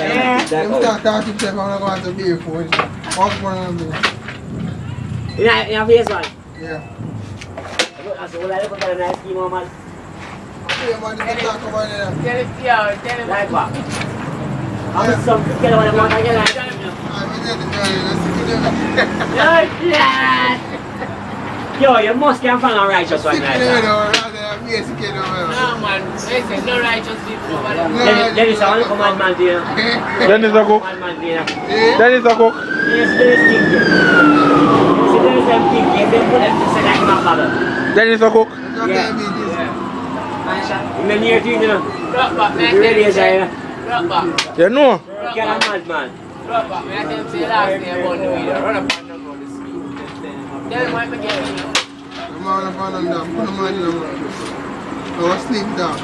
I'm start talking to him, I'm going to be here for it. What's going on there? In a face, man? Yeah. That's all I look at a nice scheme, man. Yeah, man, you can talk about it. Tell him. Like what? I'm some to get on the water again. Yo, you must get from a righteous one like that. No, man. Listen, no righteous people. Dennis, I want to command man to you. Dennis a cook. Command man to you. Dennis a cook. Dennis king. Dennis them king. If they put them to say like my father. Dennis a cook. In the near future, you know. Drop back, man. The radio side. Drop back. You know? Get a madman. Drop back, man. I tell him say last day about the video. Run up and down the street. Tell him what I get me. I'm on up and down. Put them on you. I was sleep down.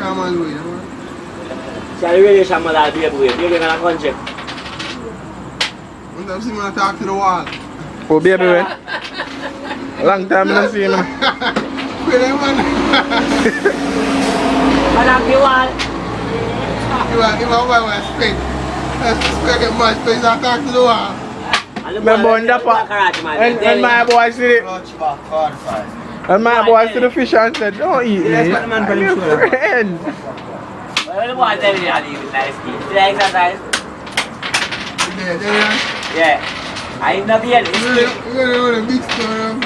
Come on, wait. So the radio shot mother be able to you're going to country. And I'm seeing talk to the wall. Oh, baby, when? Long time I don't see him. Wait a minute. Madam, you want? If I want to spit, get my space, I talk to the wall. Remember when that part? And my boy see it. And my boy see the fish and said, don't eat me. I'm your friend. Well, the boy tell you how to use nice ski. See the exercise? Yeah. I ain't not here. You're going to big stone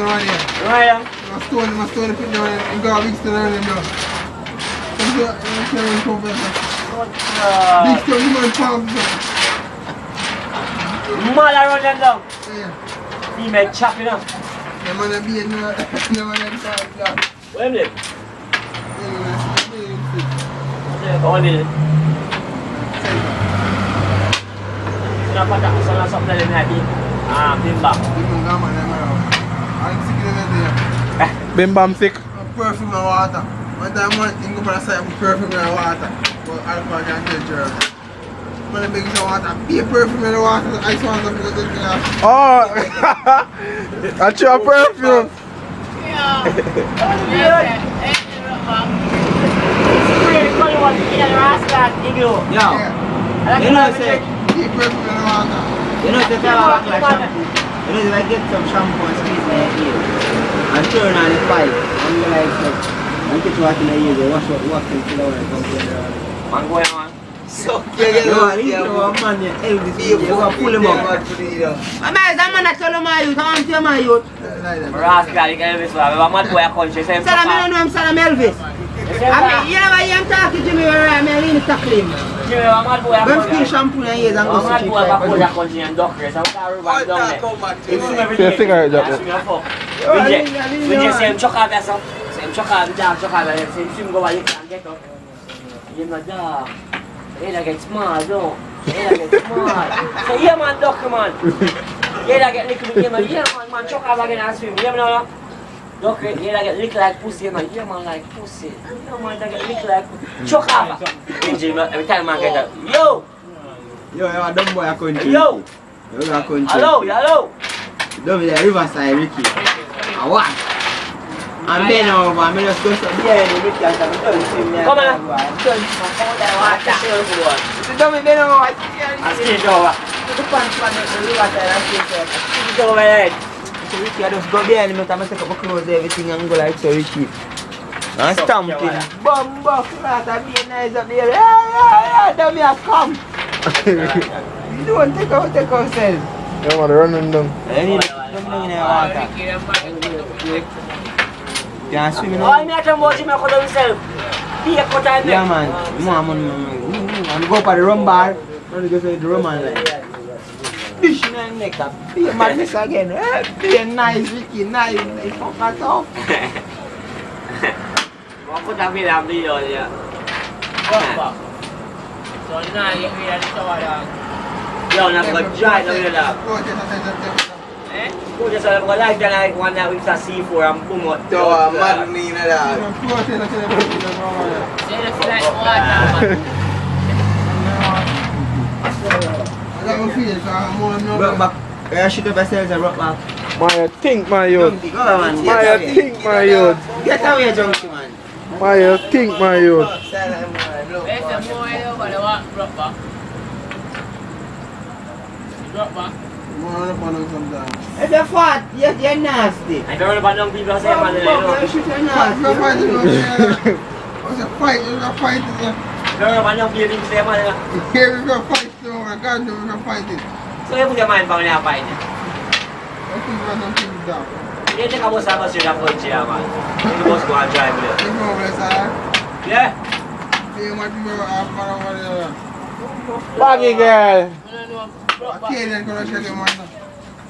on here. Right. My stone put down and got a big stone on him now. Big stone, you want palm. Mother run them down. Yeah. He made chopping up. The man be in the man inside. Where am I? Go on in. Sana something in happy. Bimba. Bim bam sick. Perfume and water. One time one thing go for the side with perfume and water. But alcohol can kill germs. When I make some water, be a perfume and water, ice water for the glass. Oh! That's your perfume. Yeah. Yeah. You know, say, Be a perfume and water. you know, if you have like shampoo, you know, if I get some shampoo and squeeze in your ear and turn on the pipe, and you like, and get what in the ear, wash it till the come to the Man, go on. So, no, man, Elvis, you go pull him up. Man, that man that tell him my youth, I want to my youth. Rascal, you can Elvis. I'm not going to country. Salam, you don't know him, Salam Elvis. I mean, you never hear him talk to Jimmy where I'm leaning to tackle him. Jimmy, I'm not going to When country. skin shampoo in your ears and go I'm not to going to cheap. country and doctors. I'm going to down there. Say a cigarette drop there. We just say him chuck out there, so. Say him chuck out the dog, chuck out there. Say him swim go over you can get up. You're not dog. He'll get small, though. He'll get small. So, yeah, man, duck, man. He'll get little bit, man. Yeah, man, chuck out again and swim. Yeah, man, duck, he'll get lick like pussy, man. Yeah, man, like pussy. Yeah, man, they get lick like pussy. Chuck out. Every time man get up. Yo! Yo, you're a dumb boy, I country. Yo! You're a country. Hello, hello! Dumb in the riverside, Ricky. I what? I'm bent over, I'm just going to be here in the Ricky and I'm going to swim there. Come on. Come on, there, watch that. It's dumb in bent over, I see it over. the pants man in the riverside and swim there. See it over there. So Ricky, I just go behind him, I'm take up my clothes, everything, and go like so, Ricky. And stamping. Bumbo, flat, and be nice up there. Yeah, dumb here, come. You don't take out self. Yeah, man, running down. I need to come down in the water. Can't swim in the Oh, I'm not about him, I could have himself. Be a cut and yeah, man. I'm go for the rum bar. I'm go for the rum and like. Fish in the neck up. Be a madness again. Be a nice, Ricky, nice. Fuck that off. What could have been a video, yeah? So now you hear the shower dog. Yo, I'm going to dry down here, dog. Go just go like that, like one that with a C4 and boom out. man, me na da. Say the flat water, I got my feet, so I'm more than Rock back. Yeah, shoot up yourselves and rock back. My think, my youth. Junkie, go man. My think, my youth. Get away, Junkie, man. My think, my youth. There's a more but they want drop back. Drop back. I'm going to run up sometimes. If you're fat, you're nasty. I don't know about young people say, man, you know. You should be You're nasty. fighting over here. What's a fight? You're a fight. I don't know about young people say, man, you know. Here we go fight. I can't do it. We're fighting. So you put your mind down there and fight. I think we're going to keep it down. You think I must have a serious point here, man. You must go and drive with it. You know where it's at? Yeah? You might be over there. Baggy girl. I don't know. Drop back. Canadian going to check him on.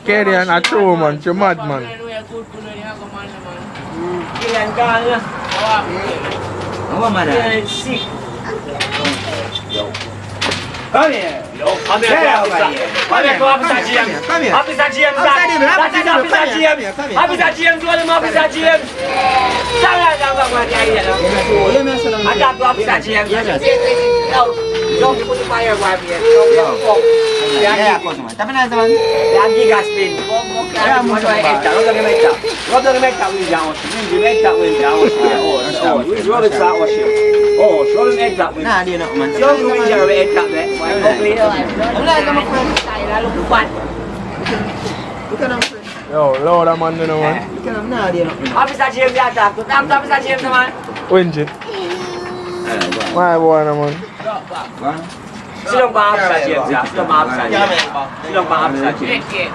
Canadian a true man, she mad I man. don't know you're good, good, you're good, man. Killian gone, yeah. Oh, man. Killian sick. Come here. Yo, come here, officer. Come here, Officer James. Come here. Officer James, Outside him, that outside is him, Officer come here, James. come here. Officer James, call him Officer James. Sorry, I'm going to get here. I got to Officer James. Don't put the fire wipe here. Yeah, customer. Tapi na zaman. Yang giga spin. Rub the mecca with down. The mecca with down. Oh, we roll it out. Oh, roll it exact with. Nah, dia nak man. Yung gawin siya rin exact eh. Okay. Wala ka ma-friend. Tayo lalo kupat. Ikaw na ma-friend. Yo, load a man din naman. Ikaw na dia nak. Officer James yata. Tutam to Officer James naman. Winchit. My boy naman. Silong pa Officer James ya. Silong pa Officer James. Silong pa Officer James. Yeah.